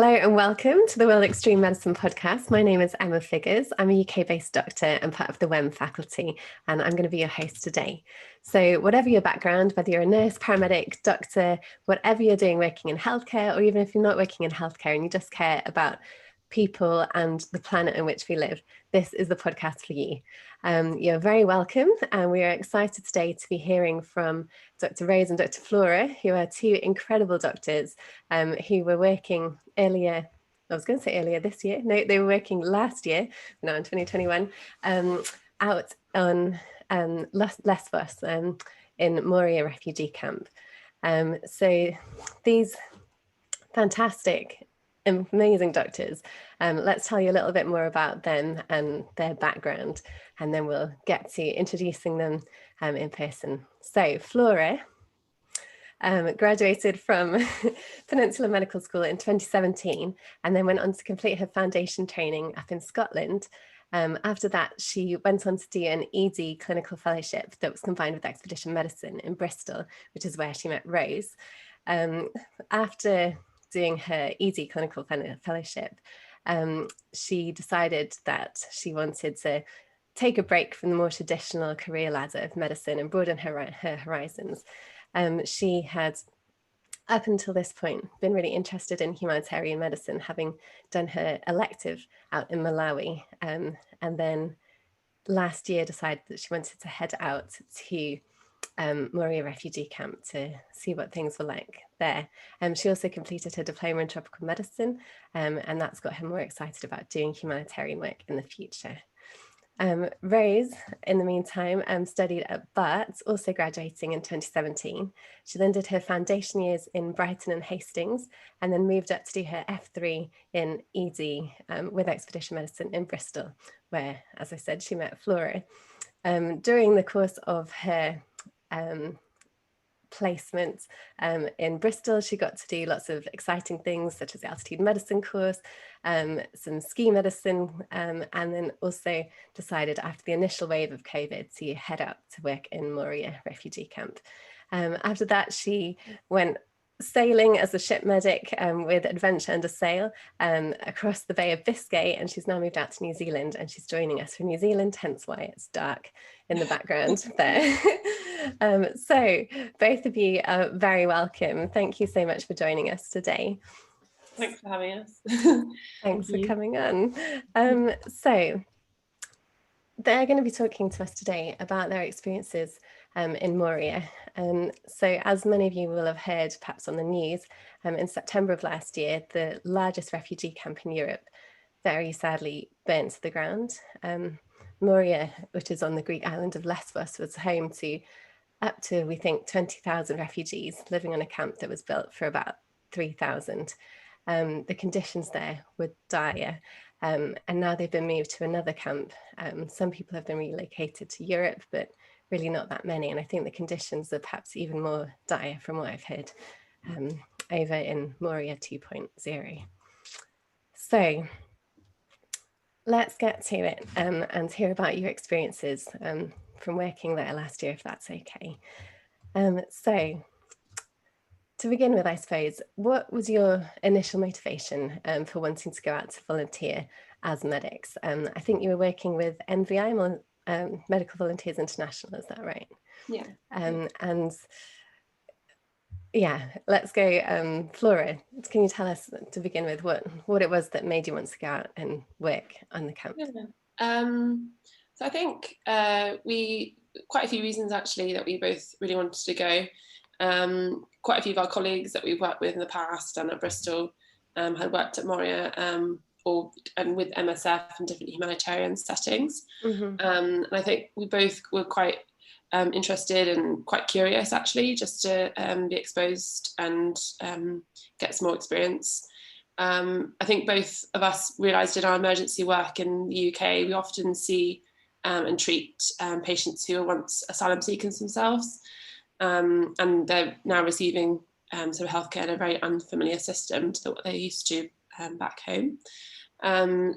Hello and welcome to the World Extreme Medicine podcast. My name is Emma Figures. I'm a UK-based doctor and part of the WEM faculty, and I'm going to be your host today. So whatever your background, whether you're a nurse, paramedic, doctor, whatever you're doing working in healthcare, or even if you're not working in healthcare and you just care about people and the planet in which we live, this is the podcast for you. You're very welcome, and we are excited today to be hearing from Dr. Rose and Dr. Flora, who are two incredible doctors who were working earlier this year. No, they were working last year, now in 2021, out on Lesvos in Moria Refugee Camp. So these fantastic, amazing doctors. Let's tell you a little bit more about them and their background, and then we'll get to introducing them in person. So Flora graduated from Peninsula Medical School in 2017 and then went on to complete her foundation training up in Scotland. After that, she went on to do an ED clinical fellowship that was combined with expedition medicine in Bristol, which is where she met Rose. After doing her ED clinical fellowship, she decided that she wanted to take a break from the more traditional career ladder of medicine and broaden her horizons. She had, up until this point, been really interested in humanitarian medicine, having done her elective out in Malawi, and then last year decided that she wanted to head out to Moria Refugee Camp to see what things were like there. She also completed her diploma in tropical medicine, and that's got her more excited about doing humanitarian work in the future. Rose, in the meantime, studied at Barts, also graduating in 2017. She then did her foundation years in Brighton and Hastings, and then moved up to do her F3 in ED with expedition medicine in Bristol, where, as I said, she met Flora. During the course of her placement in Bristol, she got to do lots of exciting things such as the altitude medicine course, some ski medicine, and then also decided after the initial wave of COVID to head out to work in Moria Refugee Camp. After that, she went sailing as a ship medic with Adventure Under Sail across the Bay of Biscay, and she's now moved out to New Zealand, and she's joining us from New Zealand, hence why it's dark in the background there. So both of you are very welcome. Thank you so much for joining us today. Thanks for having us. Thanks for coming on. So they're going to be talking to us today about their experiences in Moria. So as many of you will have heard perhaps on the news, in September of last year, the largest refugee camp in Europe very sadly burnt to the ground. Moria, which is on the Greek island of Lesvos, was home to up to, we think, 20,000 refugees living on a camp that was built for about 3,000. The conditions there were dire, and now they've been moved to another camp. Some people have been relocated to Europe, but really not that many. And I think the conditions are perhaps even more dire from what I've heard over in Moria 2.0. So let's get to it and hear about your experiences from working there last year, if that's okay. So to begin with, I suppose, what was your initial motivation for wanting to go out to volunteer as medics? I think you were working with MVI, Medical Volunteers International, is that right? Yeah. And yeah, let's go. Flora, can you tell us to begin with what it was that made you want to go out and work on the camp? Yeah. So I think quite a few reasons actually that we both really wanted to go. Quite a few of our colleagues that we've worked with in the past and at Bristol had worked at Moria and with MSF and different humanitarian settings. Mm-hmm. And I think we both were quite interested and quite curious actually, just to be exposed and get some more experience. I think both of us realised in our emergency work in the UK, we often see and treat patients who were once asylum seekers themselves, and they're now receiving sort of healthcare in a very unfamiliar system to what they're used to back home.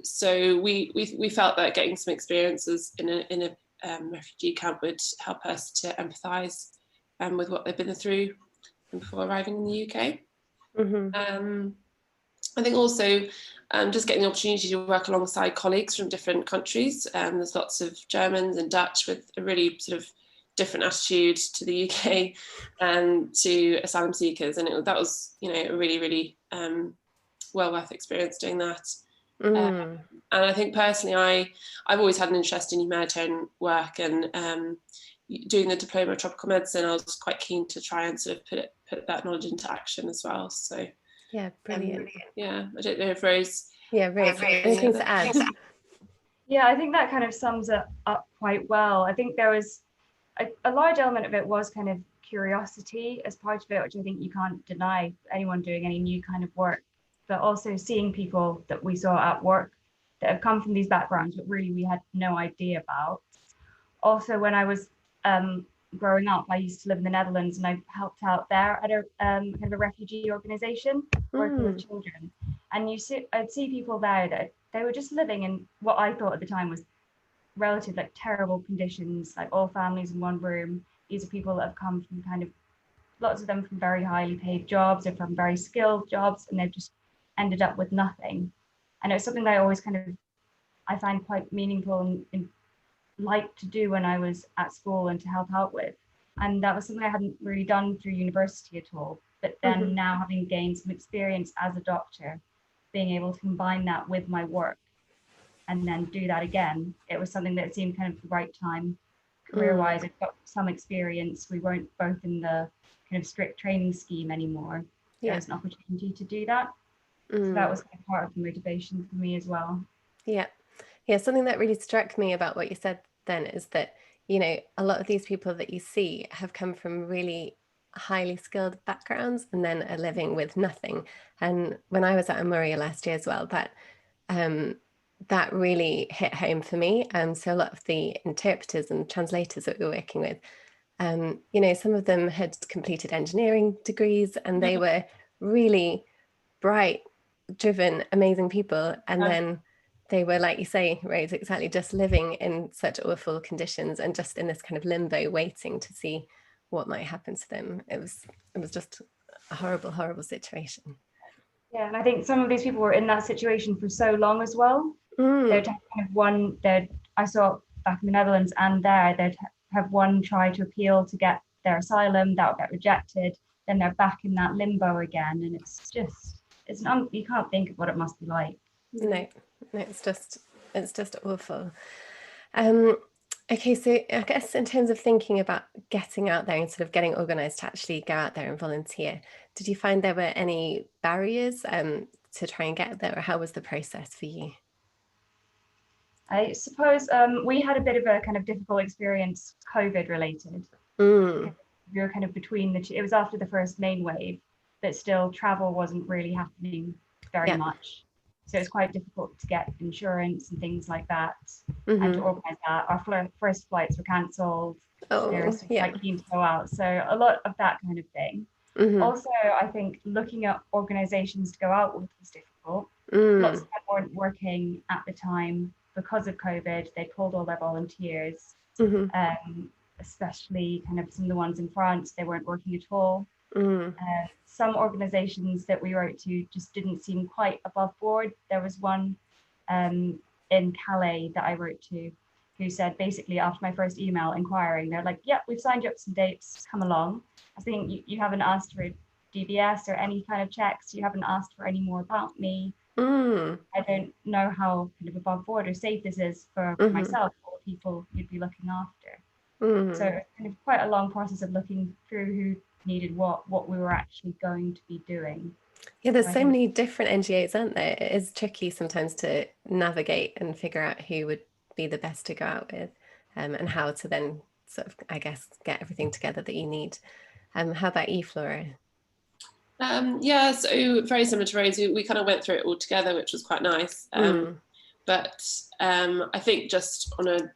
So we felt that getting some experiences in a refugee camp would help us to empathise with what they've been through before arriving in the UK. Mm-hmm. I think also just getting the opportunity to work alongside colleagues from different countries. There's lots of Germans and Dutch with a really sort of different attitude to the UK and to asylum seekers, and that was, you know, a really, really well worth experience doing that. And I think personally, I've always had an interest in humanitarian work, and doing the diploma of tropical medicine, I was quite keen to try and sort of put that knowledge into action as well. So yeah, brilliant. Yeah, I don't know if Rose. Yeah, Rose, anything to add? Yeah, I think that kind of sums it up quite well. I think there was a large element of it was kind of curiosity as part of it, which I think you can't deny anyone doing any new kind of work, but also seeing people that we saw at work that have come from these backgrounds, but really we had no idea about. Also, when I was growing up, I used to live in the Netherlands, and I helped out there at a kind of a refugee organization working with children. And I'd see people there that they were just living in what I thought at the time was relative, like, terrible conditions, like all families in one room. These are people that have come from kind of, lots of them from very highly paid jobs or from very skilled jobs, and they've just ended up with nothing. And it was something that I always kind of, I find quite meaningful and liked to do when I was at school and to help out with. And that was something I hadn't really done through university at all. But then now, having gained some experience as a doctor, being able to combine that with my work and then do that again, it was something that seemed kind of the right time career-wise. I got some experience. We weren't both in the kind of strict training scheme anymore. There was an opportunity to do that. So that was kind of part of the motivation for me as well. Yeah. Something that really struck me about what you said then is that, you know, a lot of these people that you see have come from really highly skilled backgrounds and then are living with nothing. And when I was at Moria last year as well, that really hit home for me. So a lot of the interpreters and translators that we were working with, you know, some of them had completed engineering degrees, and they were really bright, driven, amazing people. And then they were, like you say, Rose, exactly, just living in such awful conditions and just in this kind of limbo, waiting to see what might happen to them. It was just a horrible, horrible situation. Yeah, and I think some of these people were in that situation for so long as well. They'd have kind of I saw back in the Netherlands and they'd have one try to appeal to get their asylum, that would get rejected, then they're back in that limbo again, and you can't think of what it must be like. No, it's just awful. Okay, so I guess in terms of thinking about getting out there and sort of getting organised to actually go out there and volunteer, did you find there were any barriers to try and get there, or how was the process for you? I suppose we had a bit of a kind of difficult experience, COVID related. We were kind of between the two. It was after the first main wave, but still travel wasn't really happening very much. So it's quite difficult to get insurance and things like that, and to organise that. Our first flights were cancelled. Quite keen to go out. So a lot of that kind of thing. Also, I think looking at organisations to go out with was difficult. Lots of them weren't working at the time because of COVID. They pulled all their volunteers, especially kind of some of the ones in France. They weren't working at all. Some organisations that we wrote to just didn't seem quite above board. There was one in Calais that I wrote to, who said basically after my first email inquiring, they're like, yeah, we've signed you up some dates, come along. I think you haven't asked for DBS or any kind of checks. You haven't asked for any more about me. I don't know how kind of above board or safe this is for myself or people you'd be looking after. So it's kind of quite a long process of looking through who needed what we were actually going to be doing. Yeah, there's so many different NGOs, aren't there? It is tricky sometimes to navigate and figure out who would be the best to go out with, and how to then sort of, I guess, get everything together that you need. How about you, Flora? So very similar to Rose, we kind of went through it all together, which was quite nice. But I think just on a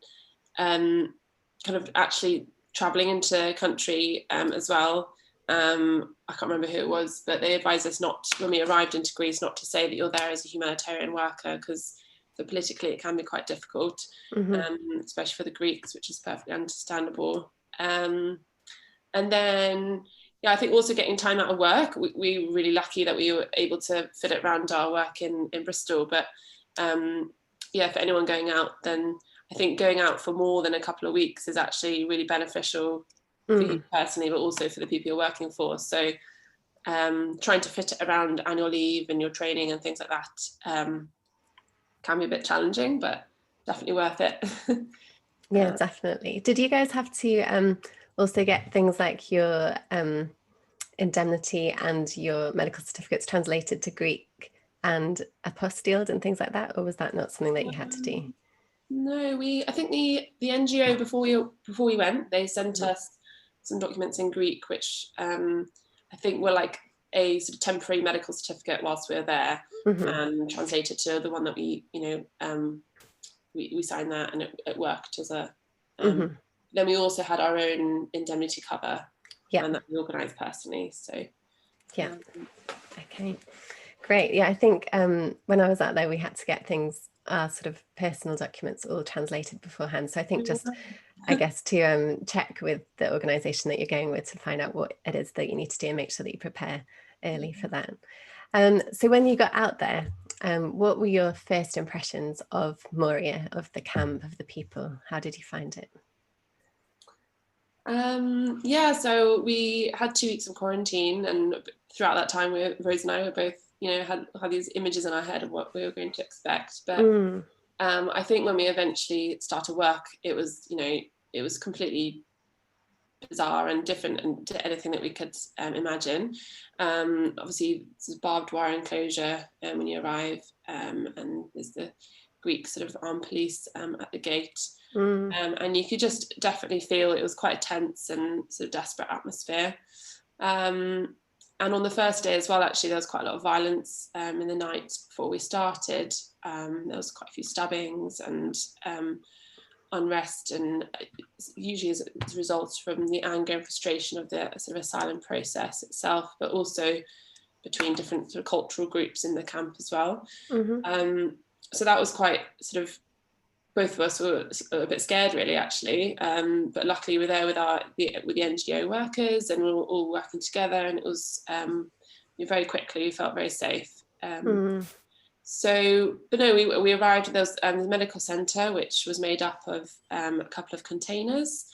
kind of actually traveling into country as well, I can't remember who it was, but they advised us not, when we arrived into Greece, not to say that you're there as a humanitarian worker, because politically it can be quite difficult, especially for the Greeks, which is perfectly understandable. And then I think also getting time out of work, we were really lucky that we were able to fit it around our work in Bristol. But for anyone going out, then I think going out for more than a couple of weeks is actually really beneficial for you personally, but also for the people you're working for. So trying to fit it around annual leave and your training and things like that can be a bit challenging, but definitely worth it. Yeah, definitely. Did you guys have to also get things like your indemnity and your medical certificates translated to Greek and apostilled and things like that, or was that not something that you had to do? No, I think the NGO before we went, they sent us some documents in Greek, which I think were like a sort of temporary medical certificate whilst we were there, and translated to the one that we signed that, and it worked as a. Then we also had our own indemnity cover, and that we organised personally. So okay, great. Yeah, I think when I was out there, we had to get things, sort of personal documents, all translated beforehand. So I think just, I guess, to check with the organisation that you're going with to find out what it is that you need to do and make sure that you prepare early for that. So when you got out there, what were your first impressions of Moria, of the camp, of the people? How did you find it? So we had 2 weeks of quarantine, and throughout that time, Rose and I were both, had these images in our head of what we were going to expect. But I think when we eventually started work, it was completely bizarre and different to anything that we could imagine. Obviously, this is barbed wire enclosure when you arrive, and there's the Greek sort of armed police at the gate. And you could just definitely feel it was quite a tense and sort of desperate atmosphere. And on the first day as well, actually, there was quite a lot of violence in the night before we started. There was quite a few stabbings and unrest, and usually as a result from the anger and frustration of the sort of asylum process itself, but also between different sort of cultural groups in the camp as well. So that was quite sort of, both of us were a bit scared really, actually, but luckily we're there with the NGO workers, and we were all working together, and it was very quickly we felt very safe. So, but no, we arrived. There was the medical centre, which was made up of a couple of containers,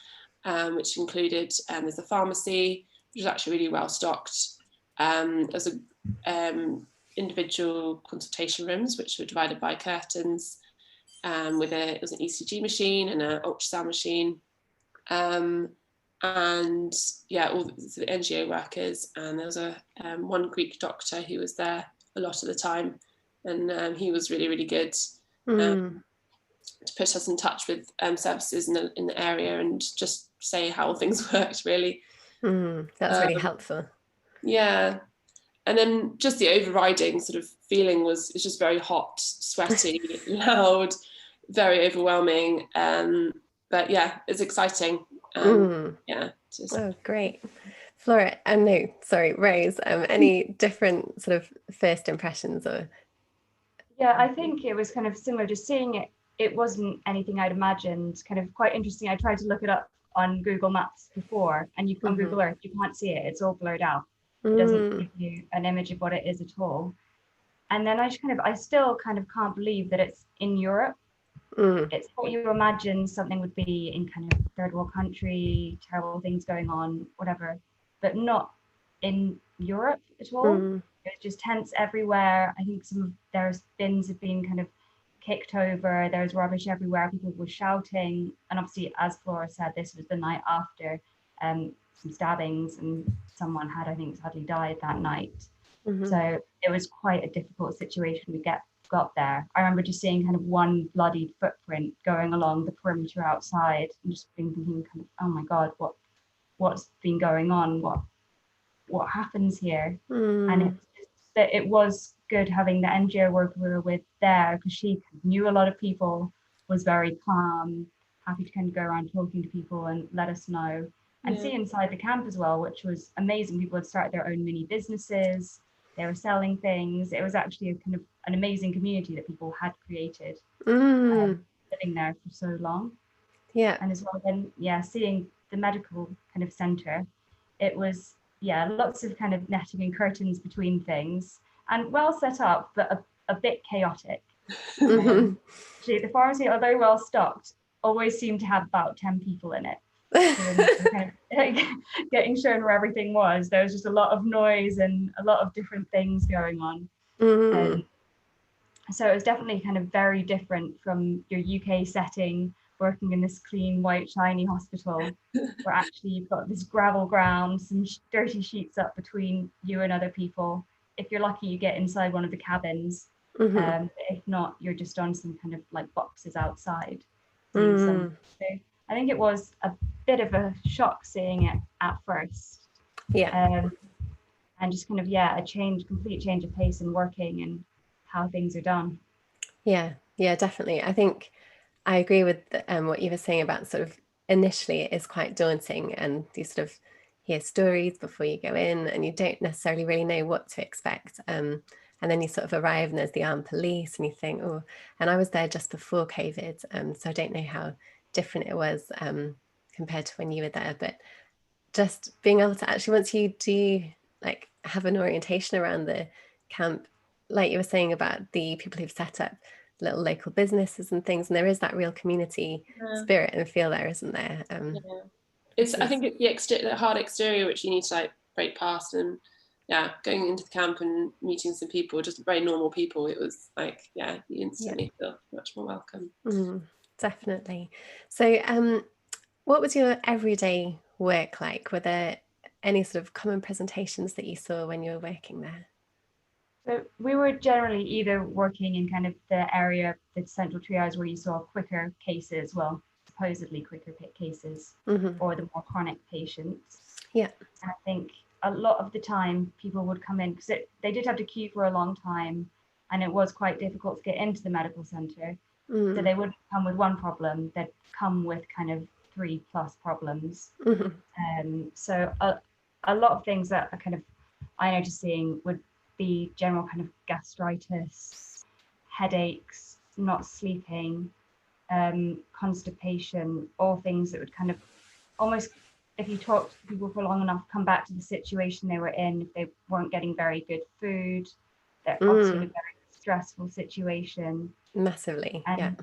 which included there's a pharmacy, which was actually really well stocked. There's individual consultation rooms, which were divided by curtains. It was an ECG machine and an ultrasound machine, and all the NGO workers, and there was one Greek doctor who was there a lot of the time, and he was really, really good to put us in touch with services in the area and just say how things worked, really. That's really helpful. Yeah. And then just the overriding sort of feeling was, it's just very hot, sweaty, loud, very overwhelming. But yeah, it's exciting. Oh, great. Flora, Rose, any different sort of first impressions? Or yeah, I think it was kind of similar, just seeing it. It wasn't anything I'd imagined. Kind of quite interesting. I tried to look it up on Google Maps before, and on Google Earth, you can't see it. It's all blurred out. It doesn't give you an image of what it is at all. And then I still kind of can't believe that it's in Europe. It's what you imagine something would be in kind of third world country, terrible things going on, whatever, but not in Europe at all. It's just tents everywhere. I think there's bins have been kind of kicked over. There's rubbish everywhere. People were shouting. And obviously, as Flora said, this was the night after some stabbings, and someone had, I think, sadly died that night. So it was quite a difficult situation we got there. I remember just seeing kind of one bloodied footprint going along the perimeter outside, and just thinking kind of, oh my God, what's been going on? What happens here? And it was good having the NGO worker we were with there, because she knew a lot of people, was very calm, happy to kind of go around talking to people and let us know. And see inside the camp as well, which was amazing. People had started their own mini businesses. They were selling things. It was actually a kind of an amazing community that people had created, living there for so long. Yeah. And as well, then, seeing the medical kind of centre, it was, yeah, lots of kind of netting and curtains between things, and well set up, but a bit chaotic. Actually, the pharmacy, although well stocked, always seemed to have about 10 people in it. So when we were kind of getting shown where everything was, there was just a lot of noise and a lot of different things going on. And so it was definitely kind of very different from your UK setting, working in this clean, white, shiny hospital, where actually you've got this gravel ground, some dirty sheets up between you and other people. If you're lucky, you get inside one of the cabins. If not, you're just on some kind of like boxes outside. So I think it was a bit of a shock seeing it at first. Yeah. And just kind of, yeah, complete change of pace in working and how things are done. Yeah, definitely. I think I agree with what you were saying about sort of initially it is quite daunting, and you sort of hear stories before you go in and you don't necessarily really know what to expect. And then you sort of arrive and there's the armed police and you think, oh, and I was there just before COVID, so I don't know how different it was compared to when you were there, but just being able to actually, once you do like have an orientation around the camp, like you were saying about the people who've set up little local businesses and things, and there is that real community spirit and feel there, isn't there? It's I think it's the hard exterior which you need to like break past, and going into the camp and meeting some people, just very normal people, it was like you instantly feel much more welcome. Definitely. So what was your everyday work like? Were there any sort of common presentations that you saw when you were working there? So we were generally either working in kind of the area, the central triage, where you saw quicker cases, well, supposedly quicker cases, or the more chronic patients. Yeah. And I think a lot of the time people would come in because they did have to queue for a long time, and it was quite difficult to get into the medical centre. So they wouldn't come with one problem, they'd come with kind of 3+ problems. So a lot of things that are kind of I noticed seeing would be general kind of gastritis, headaches, not sleeping, constipation, all things that would kind of almost, if you talk to people for long enough, come back to the situation they were in. If they weren't getting very good food, they're obviously in a very stressful situation. Massively. And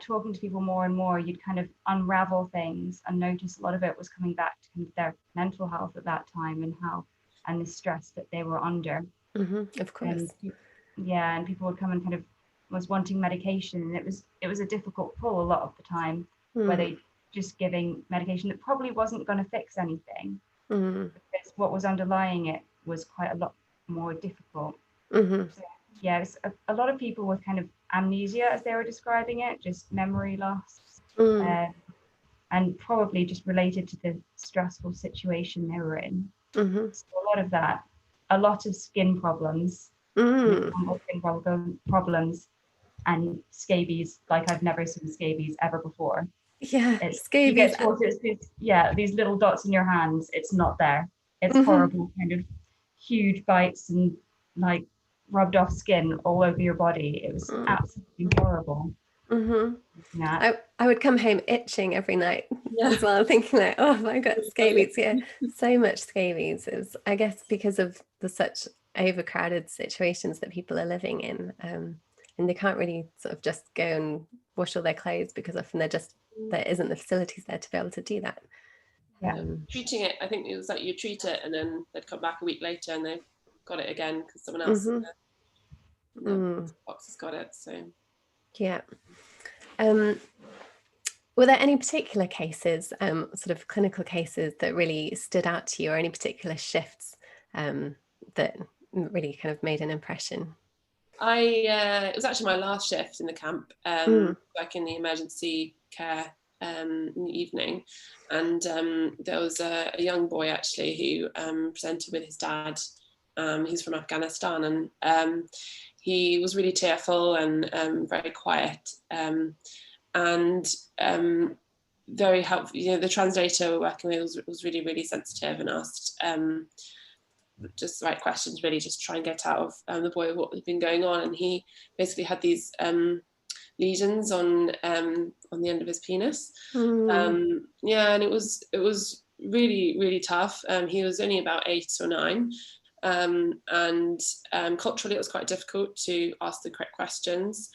talking to people more and more, you'd kind of unravel things and notice a lot of it was coming back to kind of their mental health at that time and the stress that they were under. Of course. And people would come and kind of was wanting medication, and it was a difficult pull a lot of the time, where they just giving medication that probably wasn't going to fix anything, because what was underlying it was quite a lot more difficult. So, it's a lot of people with kind of amnesia, as they were describing it, just memory loss, and probably just related to the stressful situation they were in. So a lot of that, a lot of skin problems, problems, and scabies like I've never seen scabies ever before. Scabies. You get told these little dots in your hands. It's not there. It's horrible, kind of huge bites and like rubbed off skin all over your body. It was absolutely horrible. I would come home itching every night as well, thinking like, oh, I got scabies. So much scabies. Is I guess because of the such overcrowded situations that people are living in, and they can't really sort of just go and wash all their clothes, because often there isn't the facilities there to be able to do that. Treating it, I think it was like you treat it and then they'd come back a week later and they've got it again because someone else in the box has got it. So were there any particular cases, sort of clinical cases, that really stood out to you, or any particular shifts that really kind of made an impression? It was actually my last shift in the camp, working in the emergency care in the evening, and there was a young boy actually who presented with his dad. He's from Afghanistan, and he was really tearful and very quiet, and very helpful. The translator we're working with was really, really sensitive and asked just the right questions, really, just try and get out of the boy what had been going on. And he basically had these lesions on the end of his penis. And it was really, really tough. He was only about 8 or 9. And culturally, it was quite difficult to ask the correct questions.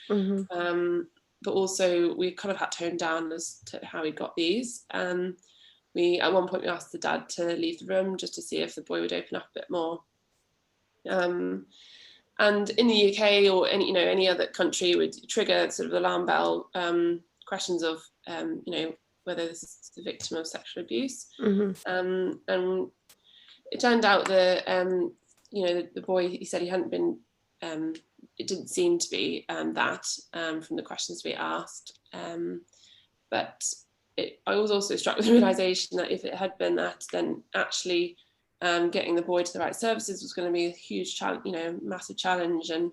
But also, we kind of had to hone down as to how we got these. At one point, we asked the dad to leave the room just to see if the boy would open up a bit more. And in the UK or any other country would trigger sort of alarm bell questions of whether this is the victim of sexual abuse. And it turned out that the boy, he said he hadn't been. It didn't seem to be that from the questions we asked. But I was also struck with the realization that if it had been that, then actually getting the boy to the right services was going to be a huge challenge, massive challenge. And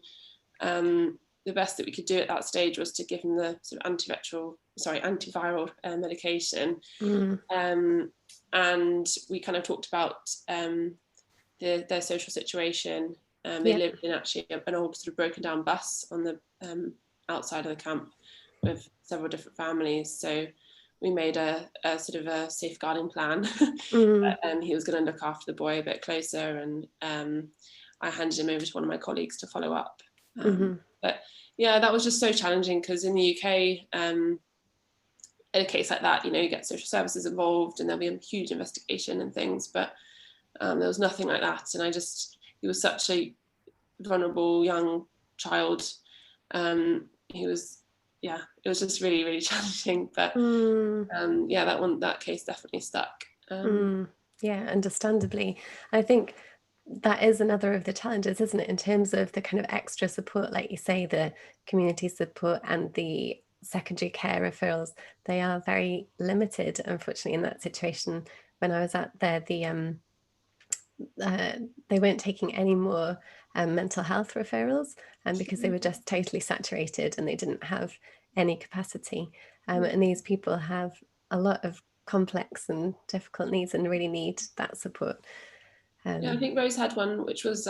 the best that we could do at that stage was to give him the sort of antiviral medication. And we kind of talked about their social situation. They lived in actually an old sort of broken down bus on the outside of the camp with several different families. So we made a sort of a safeguarding plan. He was going to look after the boy a bit closer, and I handed him over to one of my colleagues to follow up. But yeah, that was just so challenging because in the UK, in a case like that, you get social services involved and there'll be a huge investigation and things, but there was nothing like that. And he was such a vulnerable young child. It was just really, really challenging. But that case definitely stuck. Understandably. I think that is another of the challenges, isn't it, in terms of the kind of extra support, like you say, the community support and the secondary care referrals. They are very limited, unfortunately, in that situation. When I was out there, they weren't taking any more mental health referrals, because they were just totally saturated and they didn't have any capacity. And these people have a lot of complex and difficult needs and really need that support. I think Rose had one, which was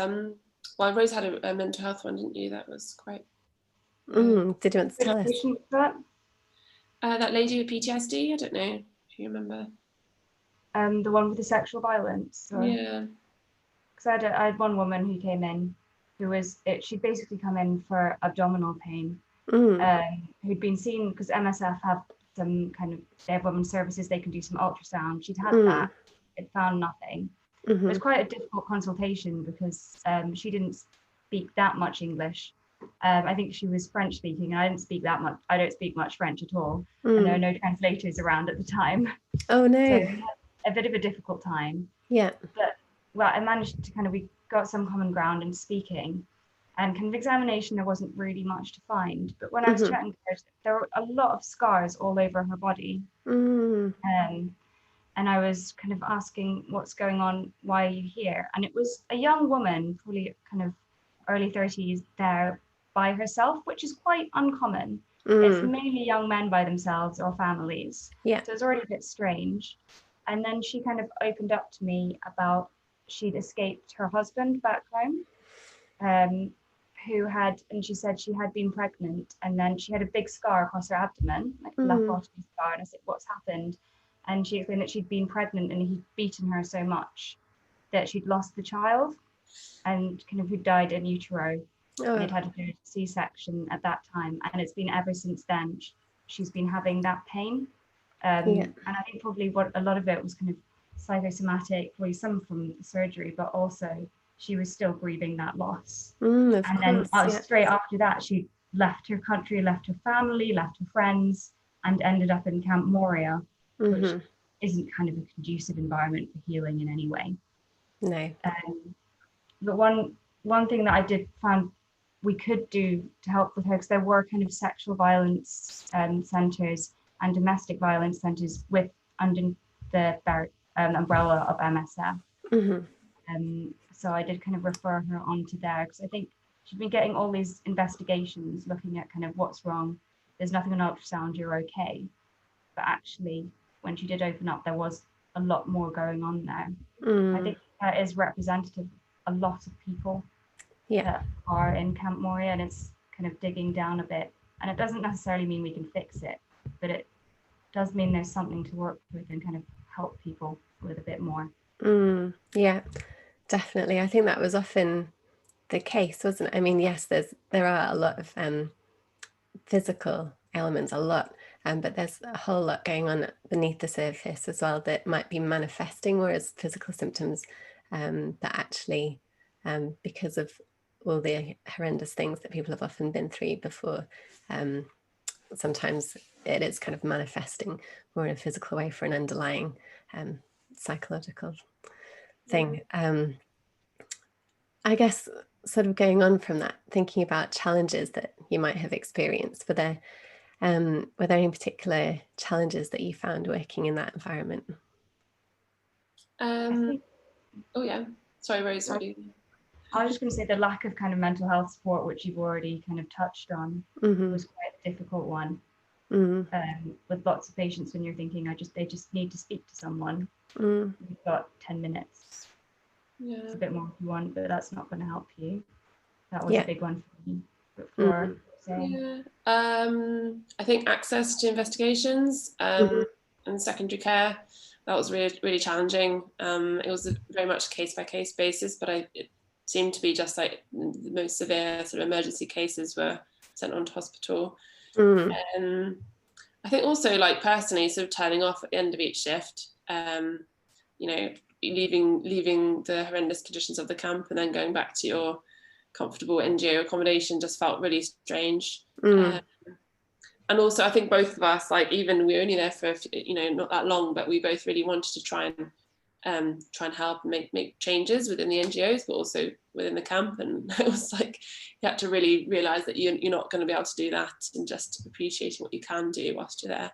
Rose had a mental health one, didn't you? That was quite. Did you want to tell us? That lady with PTSD. I don't know if you remember. The one with the sexual violence. Yeah. Because I had one woman who came in, she'd basically come in for abdominal pain, who'd been seen, because MSF have some they have women's services, they can do some ultrasound. She'd had that, it found nothing. It was quite a difficult consultation because she didn't speak that much English. I think she was French speaking, and I don't speak much French at all, and there were no translators around at the time. Oh no. So we had a bit of a difficult time. Yeah. But I managed to we got some common ground in speaking, and kind of examination there wasn't really much to find. But when I was chatting to her, there were a lot of scars all over her body. And I was kind of asking, what's going on? Why are you here? And it was a young woman, probably kind of early 30s, there by herself, which is quite uncommon. It's mainly young men by themselves or families. Yeah. So it's already a bit strange. And then she kind of opened up to me about she'd escaped her husband back home, and she said she had been pregnant, and then she had a big scar across her abdomen, like a laparoscopy scar. And I said, what's happened? And she explained that she'd been pregnant and he'd beaten her so much that she'd lost the child and kind of who died in utero. And had to do a C-section at that time. And it's been ever since then, she's been having that pain. And I think probably what a lot of it was kind of psychosomatic, probably some from the surgery, but also she was still grieving that loss. Straight after that, she left her country, left her family, left her friends, and ended up in Camp Moria, which isn't kind of a conducive environment for healing in any way. No. But one thing that I did find we could do to help with her, because there were kind of sexual violence centres and domestic violence centres under the umbrella of MSF. So I did kind of refer her onto there, because I think she'd been getting all these investigations looking at kind of what's wrong. There's nothing on ultrasound, you're okay. But actually, when she did open up, there was a lot more going on there. I think that is representative of a lot of people that are in Camp Moria, and it's kind of digging down a bit. And it doesn't necessarily mean we can fix it, but it does mean there's something to work with and kind of help people with a bit more. Yeah, definitely. I think that was often the case, wasn't it? I mean, yes, there are a lot of physical elements, but there's a whole lot going on beneath the surface as well that might be manifesting more as physical symptoms, that actually, because of all the horrendous things that people have often been through before, sometimes it is kind of manifesting more in a physical way for an underlying psychological thing. I guess sort of going on from that, thinking about challenges that you might have experienced, were there any particular challenges that you found working in that environment? Oh yeah, sorry, Rose. I was just going to say the lack of kind of mental health support, which you've already kind of touched on, was quite a difficult one. With lots of patients, when you're thinking, they just need to speak to someone. You've got 10 minutes. Yeah. It's a bit more if you want, but that's not going to help you. That was a big one for me. But Flora, I think access to investigations and secondary care, that was really, really challenging. It was very much a case-by-case basis, but it seemed to be just like the most severe sort of emergency cases were sent on to hospital. I think also, like, personally, sort of turning off at the end of each shift, leaving the horrendous conditions of the camp and then going back to your comfortable NGO accommodation just felt really strange. And also, I think both of us, like, even we were only there for not that long, but we both really wanted to try and help and make changes within the NGOs, but also within the camp. And it was like you had to really realise that you're not going to be able to do that, and just appreciating what you can do whilst you're there.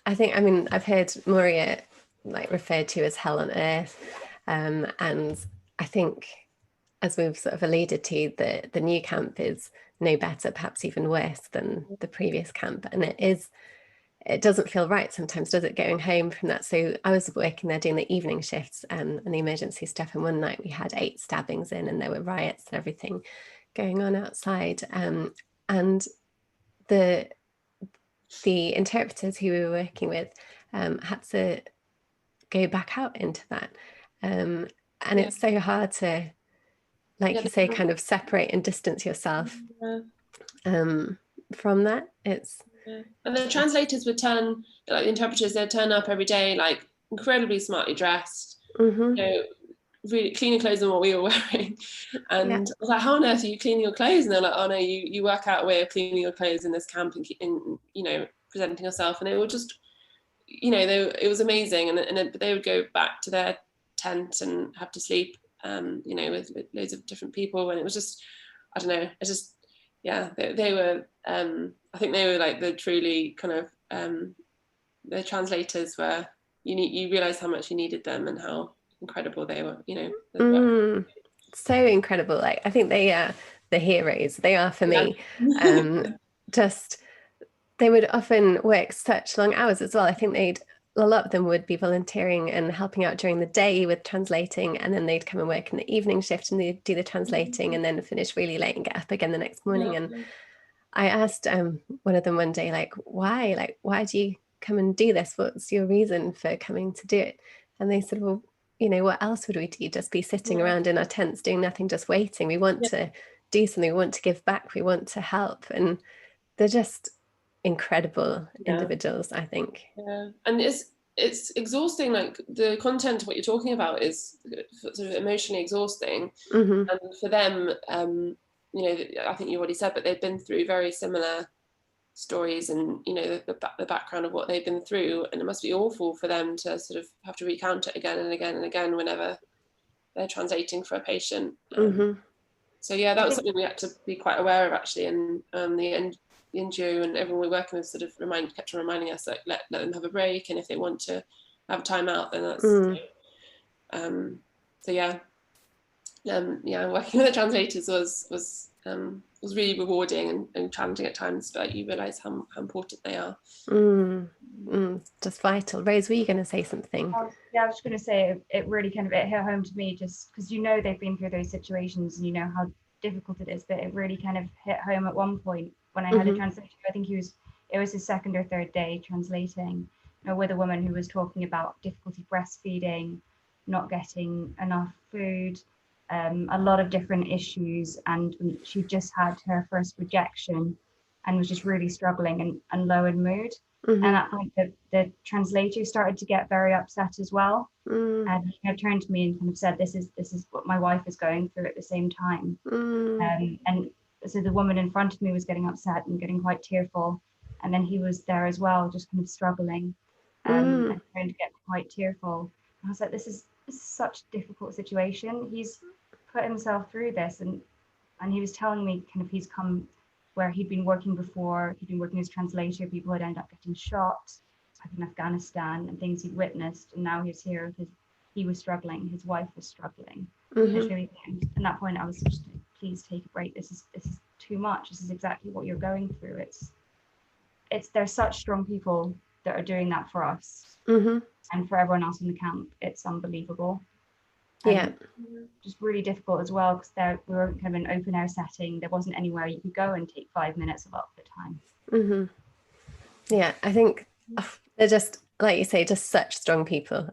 I think, I mean, I've heard Moria like referred to as hell on earth, and I think, as we've sort of alluded to, the new camp is no better, perhaps even worse than the previous camp, and it doesn't feel right sometimes, does it, going home from that? So I was working there doing the evening shifts and the emergency stuff, and one night we had 8 stabbings in, and there were riots and everything going on outside, and the interpreters who we were working with had to go back out into that, and it's so hard to, like you say, kind of separate and distance yourself from that. And the translators would the interpreters, they'd turn up every day, like, incredibly smartly dressed, really cleaner clothes than what we were wearing. And I was like, how on earth are you cleaning your clothes? And they're like, oh no, you work out a way of cleaning your clothes in this camp and presenting yourself. And they were just, it was amazing. And they would go back to their tent and have to sleep, with loads of different people. And it was just, I don't know, it's just, they were, I think they were like the truly kind of, the translators were, you realize how much you needed them and how incredible they were, so incredible. Like, I think they are the heroes. They are for me. Just, they would often work such long hours as well. I think a lot of them would be volunteering and helping out during the day with translating, and then they'd come and work in the evening shift and they'd do the translating and then finish really late and get up again the next morning. And I asked one of them one day, like, why do you come and do this? What's your reason for coming to do it? And they said, well, what else would we do? Just be sitting around in our tents doing nothing, just waiting. We want to do something. We want to give back. We want to help. And they're just incredible individuals, I think. And it's exhausting. Like, the content of what you're talking about is sort of emotionally exhausting. And for them, I think you already said, but they've been through very similar stories and the background of what they've been through, and it must be awful for them to sort of have to recount it again and again and again whenever they're translating for a patient. So that was something we had to be quite aware of, actually, and the NGO and everyone we're working with sort of kept reminding us that let them have a break, and if they want to have a time out, then that's working with the translators was really rewarding and challenging at times, but you realise how important they are. Just vital. Rose, were you going to say something? I was just going to say it really kind of hit home to me, just because they've been through those situations and how difficult it is, but it really kind of hit home at one point when I had a translator. I think he was it was his second or third day translating, with a woman who was talking about difficulty breastfeeding, not getting enough food, a lot of different issues. And she just had her first rejection and was just really struggling and low in mood. And at that point, the translator started to get very upset as well. And he kind of turned to me and kind of said, this is what my wife is going through at the same time. And so the woman in front of me was getting upset and getting quite tearful. And then he was there as well, just kind of struggling and trying to get quite tearful. And I was like, this is such a difficult situation. He's put himself through this. And he was telling me kind of he's come where he'd been working before. He'd been working as translator. People had ended up getting shot, like in Afghanistan, and things he'd witnessed. And now he's here. He was struggling. His wife was struggling. Literally. And at that point, I was just like, please take a break. This is too much. This is exactly what you're going through. There's such strong people that are doing that for us, and for everyone else in the camp. It's unbelievable. And just really difficult as well, because we were kind of an open air setting. There wasn't anywhere you could go and take 5 minutes of output time. Yeah, I think they're just, like you say, just such strong people,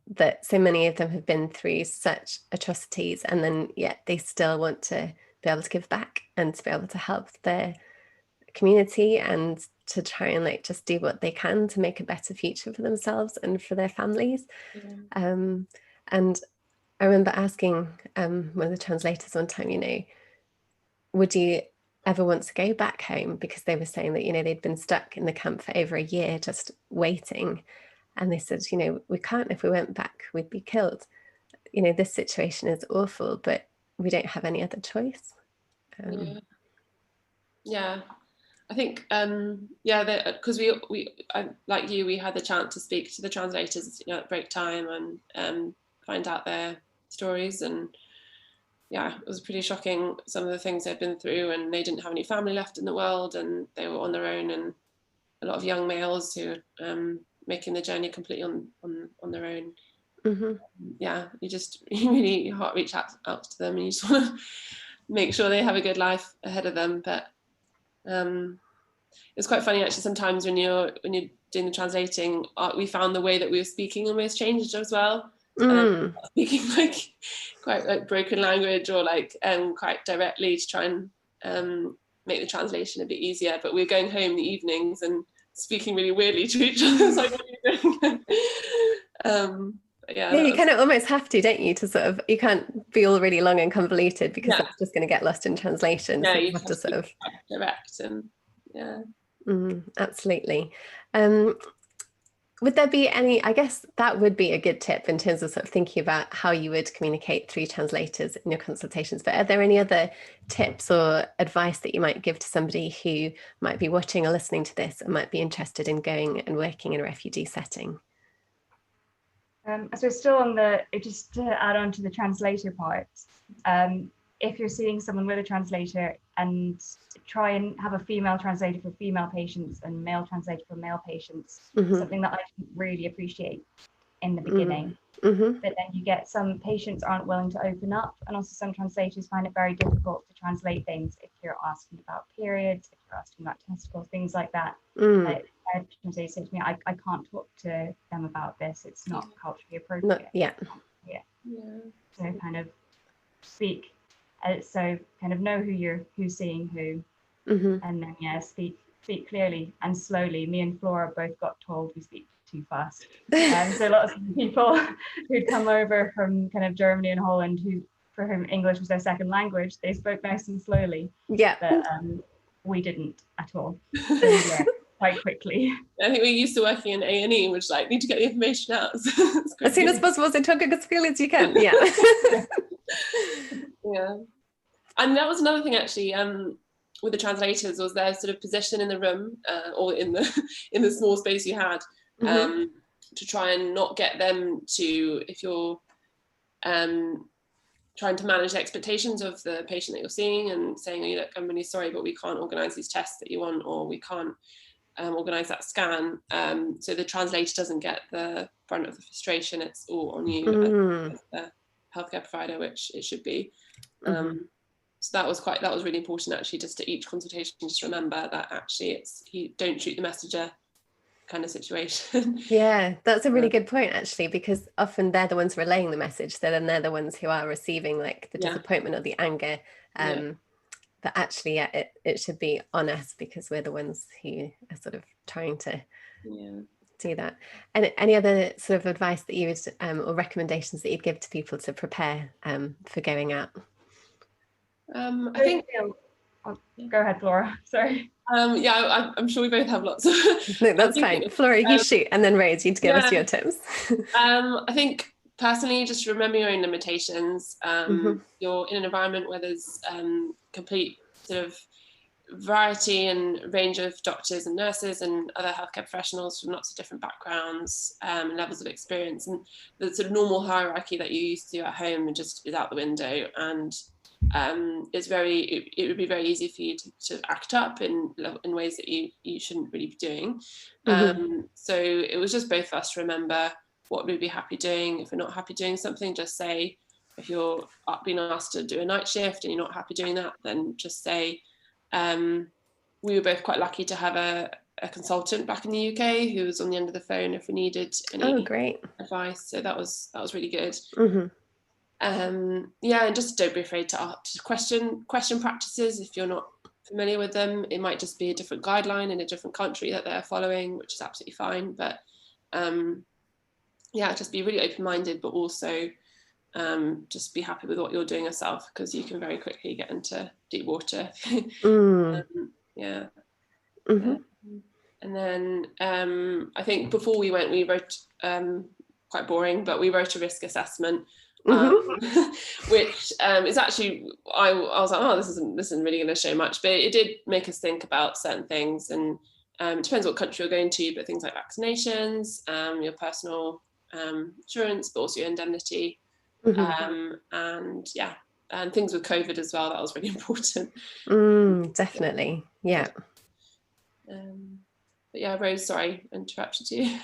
that so many of them have been through such atrocities, and then yet they still want to be able to give back and to be able to help their community and to try and like just do what they can to make a better future for themselves and for their families. And I remember asking one of the translators one time, would you ever want to go back home? Because they were saying that, they'd been stuck in the camp for over a year just waiting. And they said, we can't. If we went back, we'd be killed. This situation is awful, but we don't have any other choice. Yeah. I think, because we like you, we had the chance to speak to the translators, at break time and find out their stories. And yeah, it was pretty shocking, some of the things they'd been through, and they didn't have any family left in the world, and they were on their own, and a lot of young males who making the journey completely on their own. Yeah, you really your heart reach out to them, and you just want to make sure they have a good life ahead of them. But it's quite funny actually, sometimes when you're doing the translating, we found the way that we were speaking almost changed as well. Speaking like quite like broken language, or like quite directly to try and make the translation a bit easier. But we were going home in the evenings and speaking really weirdly to each other. It's like, what are you doing? Yeah, you kind of almost have to, don't you, to sort of, you can't be all really long and convoluted, because that's just going to get lost in translation. Yeah, so you have to sort of direct, and absolutely. Would there be any, I guess that would be a good tip in terms of sort of thinking about how you would communicate through translators in your consultations, but are there any other tips or advice that you might give to somebody who might be watching or listening to this and might be interested in going and working in a refugee setting? So still on just to add on to the translator part, if you're seeing someone with a translator, and try and have a female translator for female patients and male translator for male patients, something that I didn't really appreciate in the beginning. But then you get some patients aren't willing to open up, and also some translators find it very difficult to translate things if you're asking about periods, if you're asking about testicles, things like that. Translators say to me, I can't talk to them about this, it's not culturally appropriate. So kind of speak, so kind of know who's seeing who, and then speak clearly and slowly. Me and Flora both got told we speak too fast. So lots of people who'd come over from kind of Germany and Holland, for whom English was their second language, they spoke nice and slowly. But we didn't at all. So we learned quite quickly. I think we're used to working in A&E, which like need to get the information out as soon as possible, so talk as quickly as you can. Yeah. And that was another thing actually, with the translators, was their sort of position in the room, or in the small space you had, to try and not get them to, if you're trying to manage the expectations of the patient that you're seeing, and saying, oh, look, I'm really sorry, but we can't organise these tests that you want, or we can't organise that scan. So the translator doesn't get the brunt of the frustration. It's all on you as the healthcare provider, which it should be. So that was really important, actually, just at each consultation, just remember that actually it's don't shoot the messenger kind of situation. Yeah, that's a really good point, actually, because often they're the ones relaying the message, so then they're the ones who are receiving like the disappointment or the anger. But actually, it should be on us, because we're the ones who are sort of trying to do that. And any other sort of advice that you would or recommendations that you'd give to people to prepare for going out? I think. Go ahead, Flora. Sorry. I'm sure we both have lots of. No, that's fine. Flora, you shoot, and then Rose, you'd give us your tips. I think personally, just remember your own limitations. You're in an environment where there's complete sort of variety and range of doctors and nurses and other healthcare professionals from lots of different backgrounds and levels of experience, and the sort of normal hierarchy that you used to at home and just is out the window. And it would be very easy for you to act up in ways that you shouldn't really be doing. So it was just both of us to remember what we'd be happy doing. If we're not happy doing something, just say. If you're being asked to do a night shift and you're not happy doing that, then just say. We were both quite lucky to have a consultant back in the UK who was on the end of the phone if we needed any advice. So that was really good. And just don't be afraid to question practices if you're not familiar with them. It might just be a different guideline in a different country that they're following, which is absolutely fine. But just be really open-minded, but also just be happy with what you're doing yourself, because you can very quickly get into deep water. And then I think before we went, we wrote quite boring, but we wrote a risk assessment. Which is actually I was like, this isn't really going to show much, but it did make us think about certain things. And it depends what country you're going to, but things like vaccinations, your personal insurance, but also your indemnity, and things with COVID as well. That was really important. Definitely, yeah. But yeah, Rose, sorry, I interrupted you.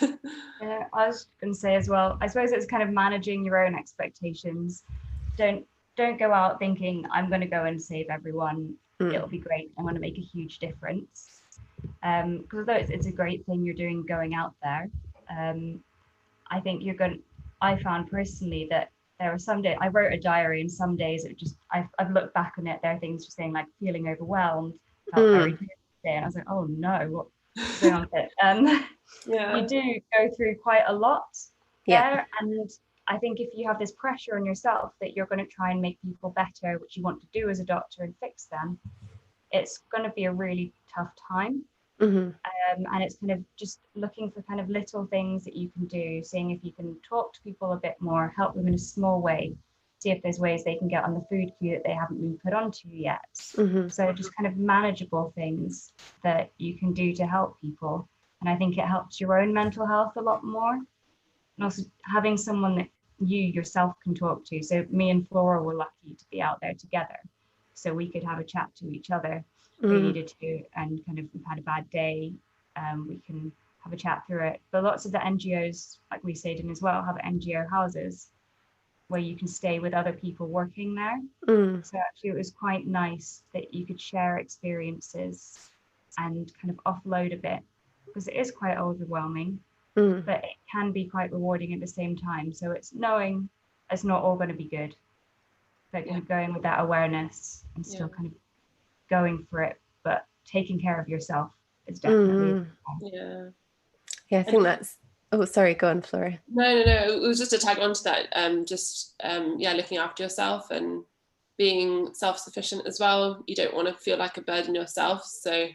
I was going to say as well, I suppose it's kind of managing your own expectations. Don't go out thinking I'm going to go and save everyone. It'll be great. I'm going to make a huge difference. Because although it's a great thing you're doing going out there, I think I found personally that there are some days I wrote a diary, and some days I've looked back on it. There are things just saying like feeling overwhelmed, felt very good today, and I was like, oh no, what? You do go through quite a lot there, and I think if you have this pressure on yourself that you're going to try and make people better, which you want to do as a doctor and fix them, it's going to be a really tough time. And it's kind of just looking for kind of little things that you can do, seeing if you can talk to people a bit more, help them in a small way, see if there's ways they can get on the food queue that they haven't been put onto yet. So just kind of manageable things that you can do to help people. And I think it helps your own mental health a lot more. And also having someone that you yourself can talk to. So me and Flora were lucky to be out there together, so we could have a chat to each other if we needed to, and kind of we've had a bad day, we can have a chat through it. But lots of the NGOs, like we stayed in as well, have NGO houses where you can stay with other people working there. So actually it was quite nice that you could share experiences and kind of offload a bit, because it is quite overwhelming, but it can be quite rewarding at the same time. So it's knowing it's not all going to be good, but kind of going with that awareness and still kind of going for it, but taking care of yourself is definitely I think that's sorry, go on, Flora. No, it was just to tag on to that, looking after yourself and being self-sufficient as well. You don't want to feel like a burden yourself, so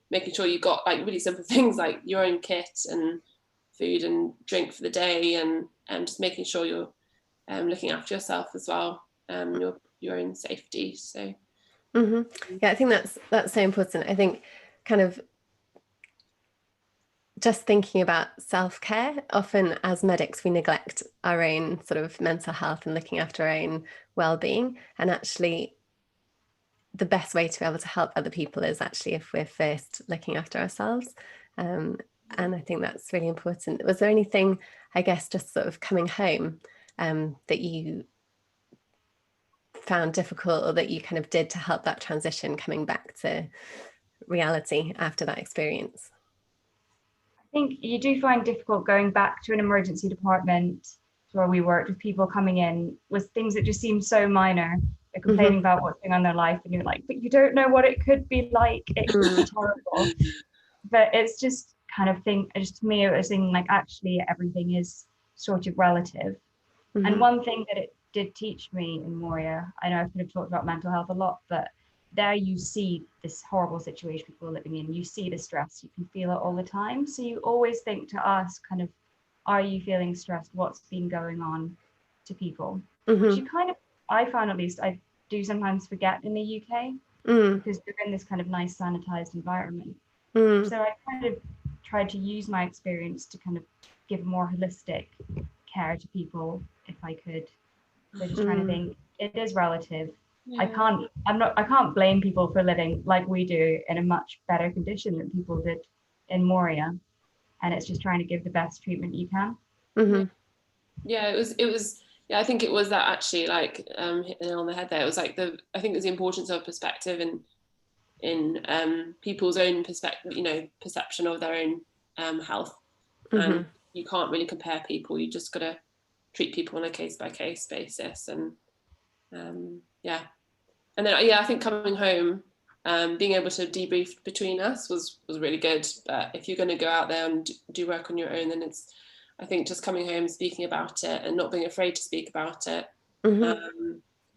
making sure you got like really simple things like your own kit and food and drink for the day, and just making sure you're looking after yourself as well, your own safety. So I think that's so important. I think kind of just thinking about self-care, often as medics we neglect our own sort of mental health and looking after our own well-being, and actually the best way to be able to help other people is actually if we're first looking after ourselves, and I think that's really important. Was there anything, I guess, just sort of coming home that you found difficult, or that you kind of did to help that transition coming back to reality after that experience? I think you do find difficult going back to an emergency department where we worked with people coming in with things that just seem so minor. They're complaining about what's going on in their life, and you're like, but you don't know what it could be like. It could be terrible. But it's just kind of just to me, it was thinking like, actually, everything is sort of relative. And one thing that it did teach me in Moria, I know I've kind of talked about mental health a lot, but there you see this horrible situation people are living in. You see the stress, you can feel it all the time. So you always think to ask kind of, are you feeling stressed? What's been going on to people? Which you kind of, I found at least, I do sometimes forget in the UK because they're in this kind of nice sanitized environment. So I kind of tried to use my experience to kind of give more holistic care to people if I could. So just trying to think, it is relative. I can't blame people for living like we do in a much better condition than people did in Moria. And it's just trying to give the best treatment you can. Yeah, it was yeah, I think it was that actually, like, hitting it on the head there. It was like I think there's the importance of perspective in people's own perspective, perception of their own health. And you can't really compare people. You just got to treat people on a case by case basis. And and then I think coming home, being able to debrief between us was really good. But if you're going to go out there and do work on your own, then I think just coming home, speaking about it, and not being afraid to speak about it. We're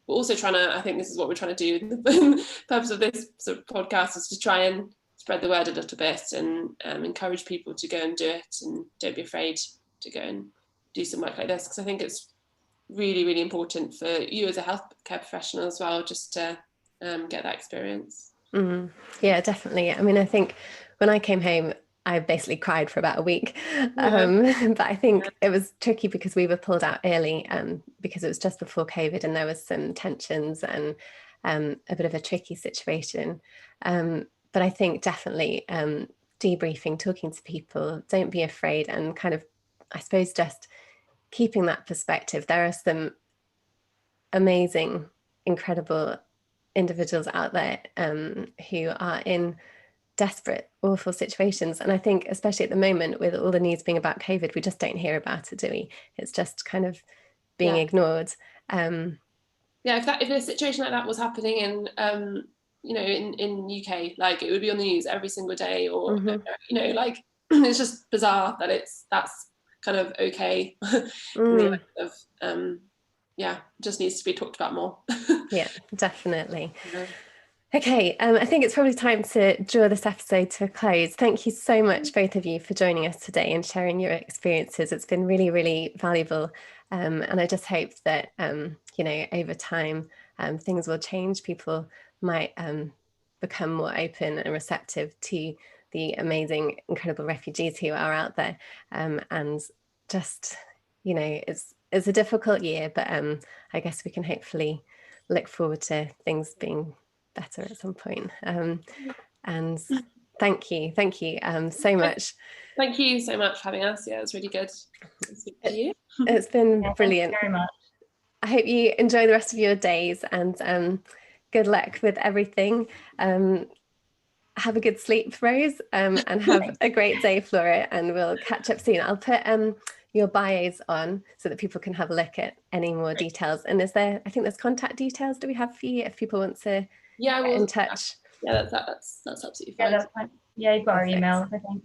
also trying to, I think this is what we're trying to do. The purpose of this sort of podcast is to try and spread the word a little bit and encourage people to go and do it, and don't be afraid to go and do some work like this, because I think it's really, really important for you as a healthcare professional as well, just to get that experience. Yeah, definitely. I mean, I think when I came home, I basically cried for about a week. But I think it was tricky because we were pulled out early because it was just before COVID, and there was some tensions and a bit of a tricky situation. But I think definitely debriefing, talking to people, don't be afraid, and kind of, I suppose, just keeping that perspective. There are some amazing, incredible individuals out there who are in desperate, awful situations. And I think, especially at the moment, with all the news being about COVID, we just don't hear about it, do we? It's just kind of being ignored. If a situation like that was happening in UK, like, it would be on the news every single day, or like, it's just bizarre that that's kind of okay. Just needs to be talked about more. Yeah, definitely. Okay, I think it's probably time to draw this episode to a close. Thank you so much, both of you, for joining us today and sharing your experiences. It's been really, really valuable. And I just hope that, over time, things will change. People might become more open and receptive to the amazing, incredible refugees who are out there. And just, it's a difficult year, but I guess we can hopefully look forward to things being better at some point. And thank you so much. Thank you so much for having us. Yeah, it was really good to speak to you. It's been brilliant. Thank you very much. I hope you enjoy the rest of your days, and good luck with everything. Have a good sleep, Rose, and have a great day, Flora, and we'll catch up soon. I'll put your bios on so that people can have a look at any more details. And I think there's contact details do we have for you if people want to get in touch? Yeah, that's absolutely fine. Yeah, that's fine. Yeah, you've got our email, I think.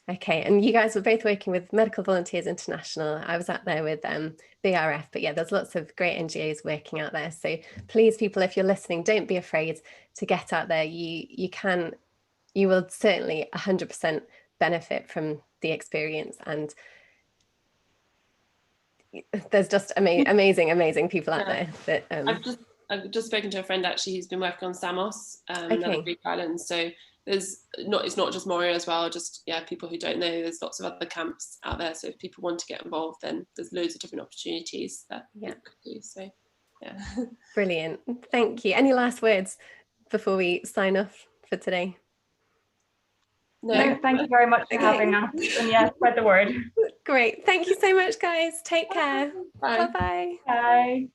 Okay, and you guys were both working with Medical Volunteers International. I was out there with BRF, but yeah, there's lots of great NGOs working out there. So please, people, if you're listening, don't be afraid to get out there. You will certainly 100% benefit from the experience, and there's just amazing people out there that I've just spoken to a friend actually who's been working on Samos, another Greek island. So it's not just Moria as well, just people who don't know, there's lots of other camps out there. So if people want to get involved, then there's loads of different opportunities that you could do. So brilliant. Thank you. Any last words before we sign off for today? No, thank you very much for having us, and spread the word. Great. Thank you so much, guys. Take care. Bye. Bye-bye. Bye.